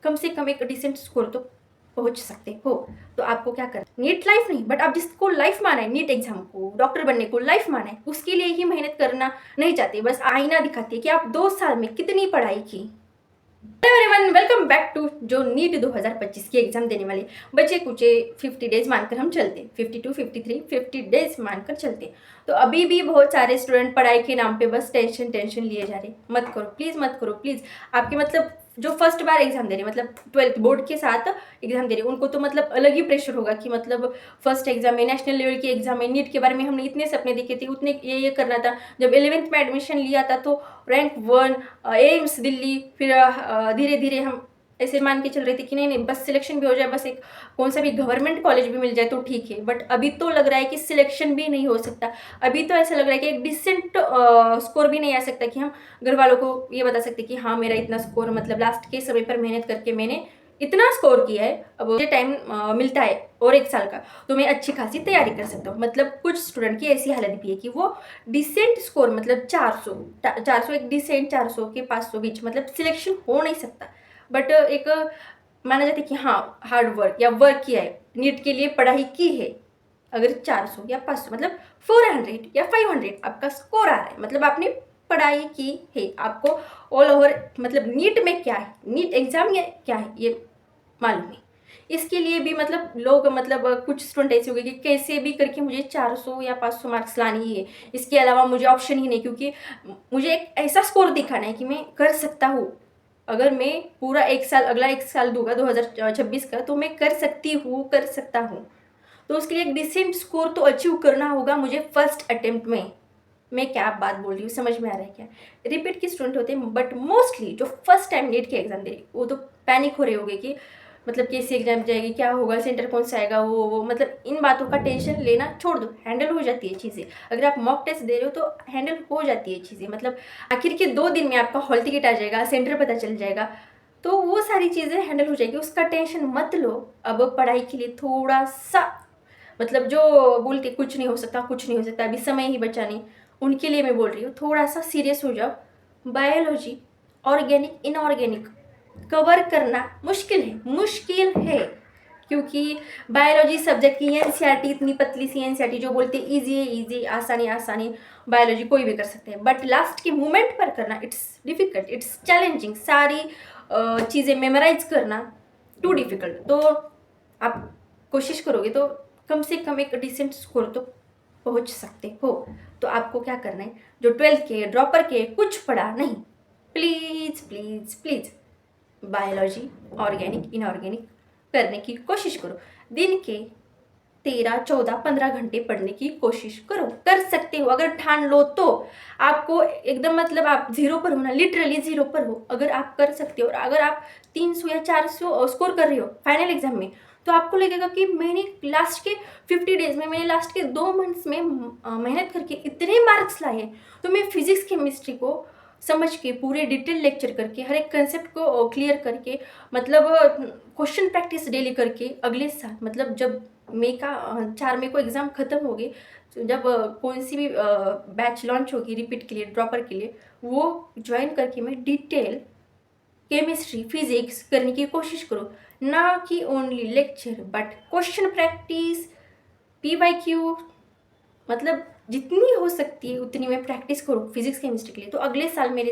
कम से कम एक decent score तो पहुंच सकते हो। तो आपको क्या करना, नीट लाइफ नहीं, बट आप जिसको लाइफ माना है, नीट एग्जाम को, डॉक्टर बनने को लाइफ माना है, उसके लिए ही मेहनत करना नहीं चाहते। बस आईना दिखाती है कि आप 2 साल में कितनी पढ़ाई की। Hello everyone, welcome back to जो नीट 2025 की एग्जाम देने वाले बचे कुचे 50 डेज मानकर हम चलते, 52, 53, 50 डेज मानकर चलते। तो अभी भी बहुत सारे स्टूडेंट पढ़ाई के नाम पे बस टेंशन लिए जा रहे। मत करो प्लीज़, मत करो प्लीज़। आपके मतलब जो फर्स्ट बार एग्जाम दे रहे, मतलब 12th बोर्ड के साथ एग्जाम दे रहे, उनको तो मतलब अलग ही प्रेशर होगा कि मतलब फर्स्ट एग्जाम है, नेशनल लेवल की एग्जाम है, नीट के बारे में हमने इतने सपने देखे थे, उतने ये करना था। जब 11th में एडमिशन लिया था तो रैंक 1, एम्स दिल्ली, फिर धीरे धीरे हम ऐसे मान के चल रहे थे कि नहीं बस सिलेक्शन भी हो जाए, बस एक कौन सा भी गवर्नमेंट कॉलेज भी मिल जाए तो ठीक है। बट अभी तो लग रहा है कि सिलेक्शन भी नहीं हो सकता। अभी तो ऐसा लग रहा है कि एक डिसेंट स्कोर भी नहीं आ सकता कि हम घर वालों को ये बता सकते कि हाँ मेरा इतना स्कोर, मतलब लास्ट के समय पर मेहनत करके मैंने इतना स्कोर किया है। अब मुझे टाइम मिलता है और 1 साल का, तो मैं अच्छी खासी तैयारी कर सकता हूँ। मतलब कुछ स्टूडेंट की ऐसी हालत भी है कि वो डिसेंट स्कोर, मतलब 400 एक डिसेंट 400 के 500 बीच, मतलब सिलेक्शन हो नहीं सकता। बट एक माना जाता है कि हाँ हार्ड वर्क या वर्क किया है, नीट के लिए पढ़ाई की है। अगर 400 या 500 मतलब 400 या 500 आपका स्कोर आ रहा है, मतलब आपने पढ़ाई की है। आपको ऑल ओवर मतलब नीट में क्या है, नीट एग्जाम या क्या है ये मालूम है। इसके लिए भी मतलब लोग, मतलब कुछ स्टूडेंट ऐसे हो गए कि कैसे भी करके मुझे 400 या 500 मार्क्स लानी ही है, इसके अलावा मुझे ऑप्शन ही नहीं, क्योंकि मुझे एक ऐसा स्कोर दिखाना है कि मैं कर सकता हूँ। अगर मैं पूरा 1 साल, अगला 1 साल दूंगा 2026 का, तो मैं कर सकती हूँ, कर सकता हूँ। तो उसके लिए एक डिसेंट स्कोर तो अचीव करना होगा मुझे फर्स्ट अटेम्प्ट में। मैं क्या बात बोल रही हूँ, समझ में आ रहा है क्या? रिपीट के स्टूडेंट होते हैं, बट मोस्टली जो फर्स्ट टाइम नीट के एग्जाम दे रहे वो तो पैनिक हो रहे होंगे कि मतलब कैसी एग्जाम जाएगी, क्या होगा, सेंटर कौन सा आएगा, वो मतलब इन बातों का टेंशन लेना छोड़ दो, हैंडल हो जाती है चीज़ें। अगर आप मॉक टेस्ट दे रहे हो तो हैंडल हो जाती है चीज़ें। मतलब आखिर के 2 दिन में आपका हॉल टिकट आ जाएगा, सेंटर पता चल जाएगा, तो वो सारी चीज़ें हैंडल हो जाएगी, उसका टेंशन मत लो। अब पढ़ाई के लिए थोड़ा सा, मतलब जो बोलते कुछ नहीं हो सकता, कुछ नहीं हो सकता, अभी समय ही बचा नहीं, उनके लिए मैं बोल रही हूँ थोड़ा सा सीरियस हो जाओ। बायोलॉजी, ऑर्गेनिक, इनऑर्गेनिक कवर करना मुश्किल है, मुश्किल है, क्योंकि बायोलॉजी सब्जेक्ट की एनसीईआरटी इतनी पतली सी एनसीईआरटी, जो बोलते इजी है, इजी, आसानी आसानी, बायोलॉजी कोई भी कर सकते हैं, बट लास्ट के मोमेंट पर करना इट्स डिफिकल्ट, इट्स चैलेंजिंग। सारी चीज़ें मेमोराइज करना टू डिफिकल्ट। तो आप कोशिश करोगे तो कम से कम एक डिसेंट स्कोर तो पहुंच सकते हो। तो आपको क्या करना है, जो 12th के ड्रॉपर के कुछ पढ़ा नहीं, please please please biology, organic, inorganic करने की कोशिश करो। दिन के 13, 14, 15 घंटे पढ़ने की कोशिश करो, कर सकते हो अगर ठान लो तो। आपको एकदम मतलब आप 0 पर हो ना, लिटरली 0 पर हो, अगर आप कर सकते हो, और अगर आप 300 या 400 स्कोर कर रहे हो फाइनल एग्जाम में, तो आपको लगेगा कि मैंने लास्ट के 50 डेज में, मैंने लास्ट के 2 मंथ्स में मेहनत करके इतने मार्क्स लाए हैं। तो मैं फिजिक्स केमिस्ट्री को समझ के, पूरे डिटेल लेक्चर करके, हर एक कंसेप्ट को क्लियर करके, मतलब क्वेश्चन प्रैक्टिस डेली करके, अगले साल मतलब जब मई का 4 मई को एग्ज़ाम ख़त्म हो गई, तो जब कौन सी भी बैच लॉन्च होगी रिपीट के लिए, ड्रॉपर के लिए, वो ज्वाइन करके मैं डिटेल केमिस्ट्री, फिजिक्स करने की कोशिश करो। ना कि only lecture, but question practice, PYQ, मतलब जितनी हो सकती है उतनी मैं प्रैक्टिस करूँ फिजिक्स केमिस्ट्री के लिए। तो अगले साल मेरे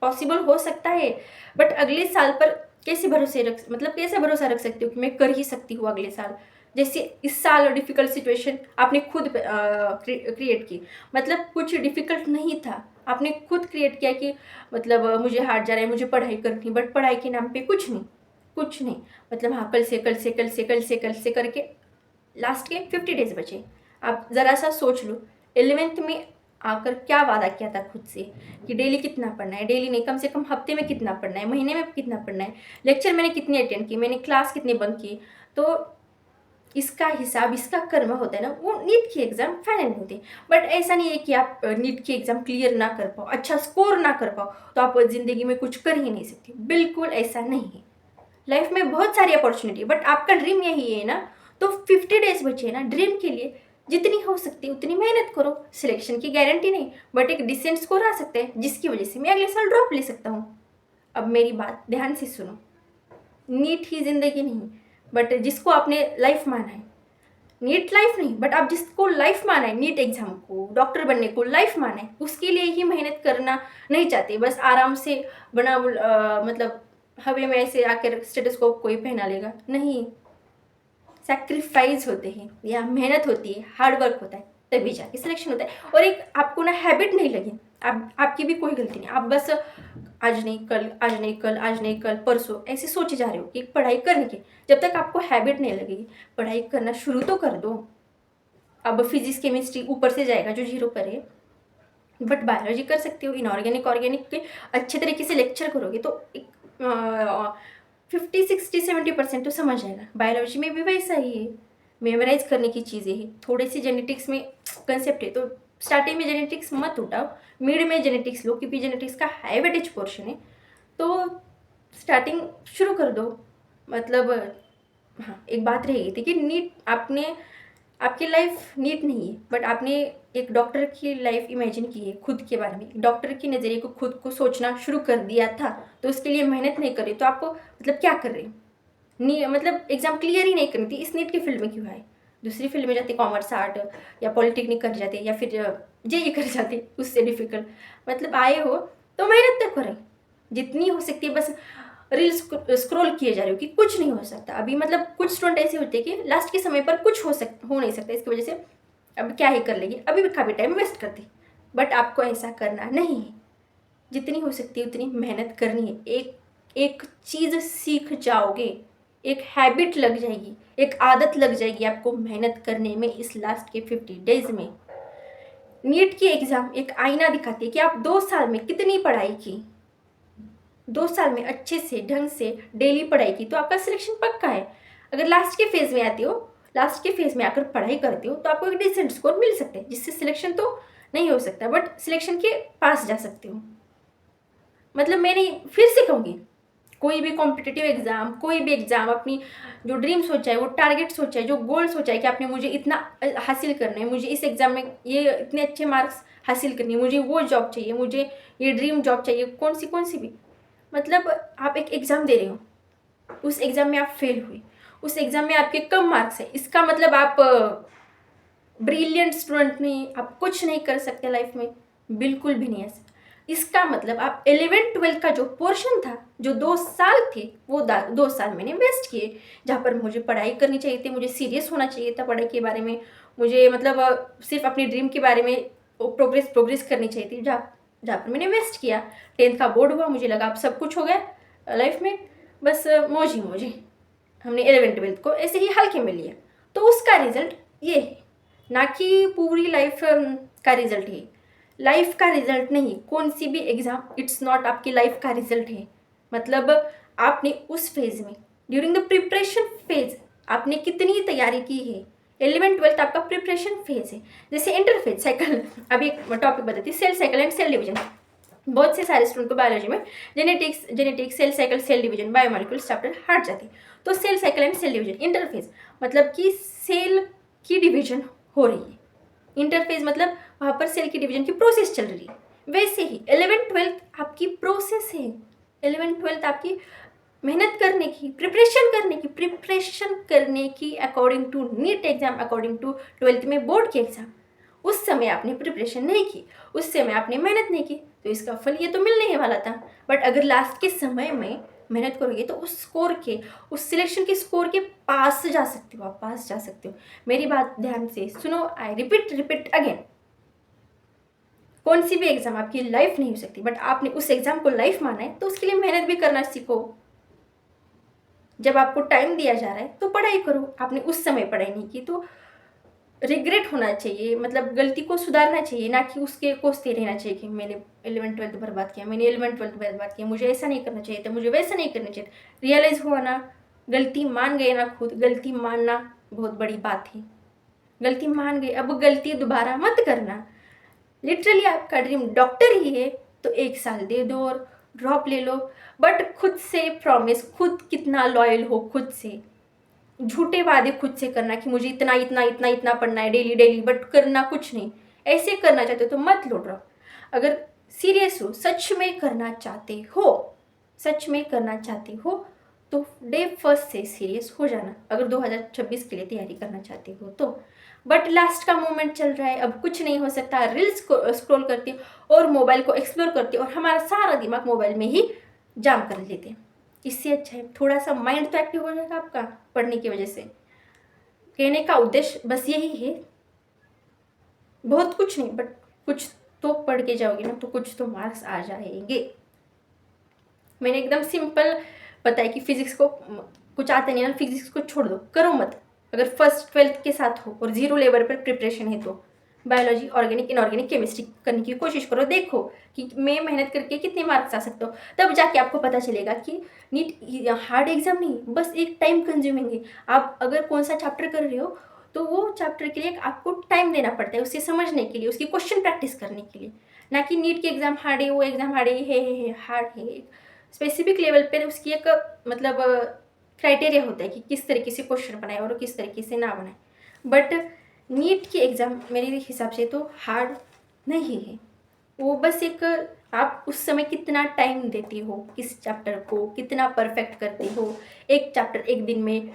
पॉसिबल हो सकता है, बट अगले साल पर कैसे भरोसे रख, मतलब कैसे भरोसा रख सकती हूँ कि मैं कर ही सकती हूँ अगले साल। जैसे इस साल डिफ़िकल्ट सिचुएशन आपने खुद क्रिएट की, मतलब कुछ डिफ़िकल्ट नहीं था, आपने खुद क्रिएट किया कि मतलब मुझे हार्ड जा रहा है, मुझे पढ़ाई करनी, बट पढ़ाई के नाम पे कुछ नहीं, कुछ नहीं। मतलब हाँ, कल से कल से कल से कल से कल से करके लास्ट के 50 डेज बचे। आप ज़रा सा सोच लो, 11th में आकर क्या वादा किया था खुद से कि डेली कितना पढ़ना है, डेली नहीं, कम से कम हफ्ते में कितना पढ़ना है, महीने में कितना पढ़ना है, लेक्चर मैंने कितने अटेंड किए, मैंने क्लास कितने बंक किए। तो इसका हिसाब, इसका कर्म होता है ना, वो नीट की एग्ज़ाम फाइनल नहीं होती। बट ऐसा नहीं है कि आप नीट की एग्ज़ाम क्लियर ना कर पाओ, अच्छा स्कोर ना कर पाओ तो आप ज़िंदगी में कुछ कर ही नहीं सकते, बिल्कुल ऐसा नहीं है। लाइफ में बहुत सारी अपॉर्चुनिटी, बट आपका ड्रीम यही है ना, तो 50 डेज बचे ना ड्रीम के लिए, जितनी हो सकती है उतनी मेहनत करो। सिलेक्शन की गारंटी नहीं, बट एक डिसेंट स्कोर आ सकता है, जिसकी वजह से मैं अगले साल ड्रॉप ले सकता हूँ। अब मेरी बात ध्यान से सुनो, नीट ही ज़िंदगी नहीं, बट जिसको आपने लाइफ माना है, नीट लाइफ नहीं, बट आप जिसको लाइफ माना है, नीट एग्जाम को, डॉक्टर बनने को लाइफ माना है, उसके लिए ही मेहनत करना नहीं चाहते। बस आराम से मतलब हवा में ऐसे आकर स्टेथोस्कोप कोई पहना लेगा, नहीं। सैक्रिफाइस होते हैं या मेहनत होती है, हार्ड वर्क होता है, तभी जाके सिलेक्शन होता है। और एक आपको ना हैबिट नहीं लगे, आपकी भी कोई गलती नहीं, आप बस आज नहीं कल, आज नहीं कल, आज नहीं कल, परसों ऐसे सोचे जा रहे हो कि पढ़ाई करने की। जब तक आपको हैबिट नहीं लगेगी, पढ़ाई करना शुरू तो कर दो। अब फिजिक्स केमिस्ट्री ऊपर से जाएगा जो जीरो पर है, बट बायोलॉजी कर सकते हो। इनऑर्गेनिक ऑर्गेनिक के अच्छे तरीके से लेक्चर करोगे तो एक 50, 60, 70% तो समझ आएगा। बायोलॉजी में भी वैसा ही है, मेमोराइज करने की चीज़ें हैं। थोड़ी सी जेनेटिक्स में कंसेप्ट है, तो स्टार्टिंग में जेनेटिक्स मत उठाओ, मिड में जेनेटिक्स लो, क्योंकि जेनेटिक्स का हाई वेटेज पोर्शन है। तो स्टार्टिंग शुरू कर दो। मतलब हाँ, एक बात रह गई थी कि नीट आपकी लाइफ नीट नहीं है, बट आपने एक डॉक्टर की लाइफ इमेजिन की है खुद के बारे में। डॉक्टर के नज़रिए को खुद को सोचना शुरू कर दिया था, तो उसके लिए मेहनत नहीं कर रही, तो आपको मतलब क्या कर रही, नहीं मतलब एग्ज़ाम क्लियर ही नहीं करनी थी, इस नीट की फील्ड में क्यों आए? दूसरी फील्ड में जाते, कॉमर्स आर्ट या पॉलिटेक्निक कर जाते, या फिर जेई कर जाते, उससे डिफिकल्ट। मतलब आए हो तो मेहनत तो करें जितनी हो सकती है। बस रील्स स्क्रॉल किए जा रहे हो कि कुछ नहीं हो सकता अभी। मतलब कुछ स्टूडेंट ऐसे होते हैं कि लास्ट के समय पर कुछ हो नहीं सकता, इसकी वजह से अब क्या ही कर लेगी, अभी भी काफ़ी टाइम वेस्ट करती। बट आपको ऐसा करना नहीं है, जितनी हो सकती है उतनी मेहनत करनी है। एक एक चीज़ सीख जाओगे, एक हैबिट लग जाएगी, एक आदत लग जाएगी आपको मेहनत करने में। इस लास्ट के 50 डेज में नीट की एग्ज़ाम एक आईना दिखाती है कि आप 2 साल में कितनी पढ़ाई की। 2 साल में अच्छे से ढंग से डेली पढ़ाई की तो आपका सिलेक्शन पक्का है। अगर लास्ट के फेज़ में आते हो, लास्ट के फेज़ में आकर पढ़ाई करते हो, तो आपको एक डिसेंट स्कोर मिल सकता है, जिससे सिलेक्शन तो नहीं हो सकता, बट सिलेक्शन के पास जा सकते हो। मतलब मैंने फिर से कहूँगी, कोई भी कॉम्पिटिटिव एग्ज़ाम, कोई भी एग्ज़ाम, अपनी जो ड्रीम सोचा है, वो टारगेट सोचा है, जो गोल सोचा है कि आपने मुझे इतना हासिल करना है, मुझे इस एग्ज़ाम में ये इतने अच्छे मार्क्स हासिल करनी है, मुझे वो जॉब चाहिए, मुझे ये ड्रीम जॉब चाहिए, कौन सी भी। मतलब आप एक एग्ज़ाम दे रहे हो, उस एग्ज़ाम में आप फेल हुए, उस एग्ज़ाम में आपके कम मार्क्स हैं, इसका मतलब आप ब्रिलियंट स्टूडेंट नहीं, आप कुछ नहीं कर सकते लाइफ में, बिल्कुल भी नहीं ऐसा। इसका मतलब आप 11th-12th का जो पोर्शन था, जो 2 साल थे, वो 2 साल मैंने वेस्ट किए, जहाँ पर मुझे पढ़ाई करनी चाहिए थी, मुझे सीरियस होना चाहिए था पढ़ाई के बारे में, मुझे मतलब सिर्फ अपनी ड्रीम के बारे में प्रोग्रेस करनी चाहिए थी, जहाँ जहाँ पर मैंने वेस्ट किया। 10th का बोर्ड हुआ, मुझे लगा अब सब कुछ हो गया लाइफ में, बस मौज ही मौज है। हमने 11th-12th को ऐसे ही हल्के में लिया, तो उसका रिजल्ट ये है, ना कि पूरी लाइफ का रिजल्ट है। लाइफ का रिजल्ट नहीं, कौन सी भी एग्ज़ाम इट्स नॉट आपकी लाइफ का रिजल्ट है। मतलब आपने उस फेज़ में, ड्यूरिंग द प्रिपरेशन फेज़, आपने कितनी तैयारी की है। 11th-12th आपका प्रिपरेशन फेज़ है। जैसे इंटरफेज साइकिल, अभी एक टॉपिक बताती है, cell cycle and cell division. बहुत से सारे स्टूडेंट को बायोलॉजी में genetics cell cycle cell division biomolecules chapter हट जाती है। तो cell cycle and cell division, interphase मतलब कि सेल की डिवीजन हो रही है, इंटरफेज मतलब वहाँ पर सेल की डिवीजन की प्रोसेस चल रही है। वैसे ही 11th-12th आपकी प्रोसेस है। 11th-12th आपकी मेहनत करने की according to NEET exam, according to 12th में बोर्ड के एग्जाम। उस समय आपने प्रिपरेशन नहीं की, उस समय आपने मेहनत नहीं की, तो इसका फल ये तो मिलने ही वाला था। बट अगर लास्ट के समय में मेहनत करोगे तो उस स्कोर के, उस सिलेक्शन के स्कोर के पास जा सकते हो, आप पास जा सकते हो। मेरी बात ध्यान से सुनो, आई रिपीट अगेन, कौन सी भी एग्जाम आपकी लाइफ नहीं हो सकती, बट आपने उस एग्जाम को लाइफ माना है तो उसके लिए मेहनत भी करना सीखो। जब आपको टाइम दिया जा रहा है तो पढ़ाई करो। आपने उस समय पढ़ाई नहीं की तो रिग्रेट होना चाहिए, मतलब गलती को सुधारना चाहिए, ना कि उसके कोसते रहना चाहिए कि मैंने 11th-12th बर्बाद किया, मैंने 11th-12th बर्बाद किया, मुझे ऐसा नहीं करना चाहिए था, मुझे वैसा नहीं करना चाहिए था। रियलाइज़ हुआ ना, गलती मान गए ना, खुद गलती मानना बहुत बड़ी बात है। गलती मान गए, अब गलती दोबारा मत करना। लिटरली आपका ड्रीम डॉक्टर ही है तो 1 साल दे दो और ड्रॉप ले लो, बट खुद से प्रॉमिस, खुद कितना लॉयल हो खुद से। झूठे वादे खुद से करना कि मुझे इतना इतना इतना इतना पढ़ना है डेली डेली, बट करना कुछ नहीं। ऐसे करना चाहते हो तो मत लो ड्रॉप। अगर सीरियस हो, सच में करना चाहते हो, तो डे फर्स्ट से सीरियस हो जाना, अगर 2026 के लिए तैयारी करना चाहते हो तो। बट लास्ट का मोमेंट चल रहा है, अब कुछ नहीं हो सकता, रील्स को स्क्रॉल करते और मोबाइल को एक्सप्लोर करते और हमारा सारा दिमाग मोबाइल में ही जाम कर लेते हैं। इससे अच्छा है थोड़ा सा माइंड तो एक्टिव हो जाएगा आपका पढ़ने की वजह से। कहने का उद्देश्य बस यही है, बहुत कुछ नहीं बट कुछ तो पढ़ के जाओगे ना तो कुछ तो मार्क्स आ जाएंगे। मैंने एकदम सिंपल बताया कि फिजिक्स को कुछ आता नहीं है ना, फिजिक्स को छोड़ दो, करो मत। अगर फर्स्ट 12th के साथ हो और 0 लेवल पर प्रिपरेशन है तो बायोलॉजी, ऑर्गेनिक, इनऑर्गेनिक केमिस्ट्री करने की कोशिश करो, देखो कि मैं मेहनत करके कितने मार्क्स आ सकता हूँ। तब जाके आपको पता चलेगा कि नीट हार्ड एग्जाम नहीं, बस एक टाइम कंज्यूमिंग है। आप अगर कौन सा चैप्टर कर रहे हो तो वो चैप्टर के लिए आपको टाइम देना पड़ता है, उसे समझने के लिए, उसकी क्वेश्चन प्रैक्टिस करने के लिए। ना कि नीट के एग्जाम हार्ड है, वो एग्जाम हार्ड है हार्ड है। स्पेसिफिक लेवल पर उसकी एक मतलब क्राइटेरिया होता है कि किस तरीके से क्वेश्चन बनाए और किस तरीके से ना बनाए। बट नीट की एग्ज़ाम मेरे हिसाब से तो हार्ड नहीं है, वो बस एक आप उस समय कितना टाइम देती हो, किस चैप्टर को कितना परफेक्ट करती हो। एक चैप्टर एक दिन में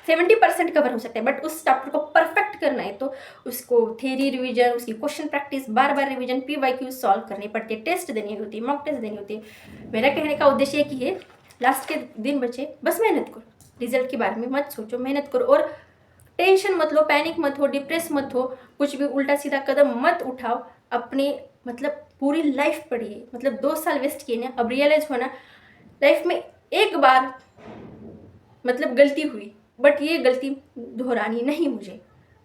70% कवर हो सकता है, बट उस चैप्टर को परफेक्ट करना है तो उसको थ्योरी रिवीजन, उसकी क्वेश्चन प्रैक्टिस, बार बार रिवीजन, PYQ सॉल्व करनी पड़ती है, टेस्ट देनी होती है, मॉक टेस्ट देनी होती है। मेरा कहने का उद्देश्य एक ही है, लास्ट के दिन बचे, बस मेहनत करो, रिजल्ट के बारे में मत सोचो, मेहनत करो और टेंशन मत लो, पैनिक मत हो, डिप्रेस मत हो, कुछ भी उल्टा सीधा कदम मत उठाओ। अपने मतलब पूरी लाइफ पढ़िए, मतलब 2 साल वेस्ट किए ना, अब रियलाइज होना लाइफ में एक बार मतलब गलती हुई, बट ये गलती दोहरानी नहीं।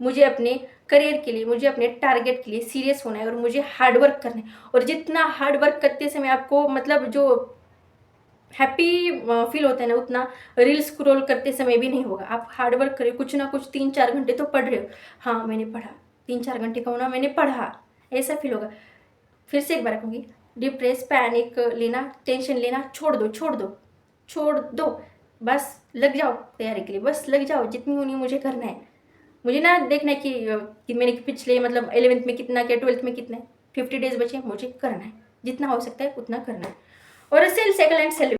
मुझे अपने करियर के लिए, मुझे अपने टारगेट के लिए सीरियस होना है और मुझे हार्डवर्क करना है। और जितना हार्डवर्क करते समय आपको मतलब जो हैप्पी फील होता है ना, उतना रील स्क्रॉल करते समय भी नहीं होगा। आप हार्डवर्क करें, कुछ ना कुछ 3-4 घंटे तो पढ़ रहे हो, हाँ मैंने पढ़ा, 3-4 घंटे का होना मैंने पढ़ा, ऐसा फील होगा। फिर से एक बार कहूँगी, डिप्रेस, पैनिक लेना, टेंशन लेना छोड़ दो, बस लग जाओ तैयारी के लिए, बस लग जाओ, जितनी होनी मुझे करना है। मुझे ना देखना है कि मैंने पिछले मतलब 11th में कितना किया, 12th में कितना है, 50 डेज बचे, मुझे करना है, जितना हो सकता है उतना करना है। और सेल्फ साइकिल एंड सेल्फ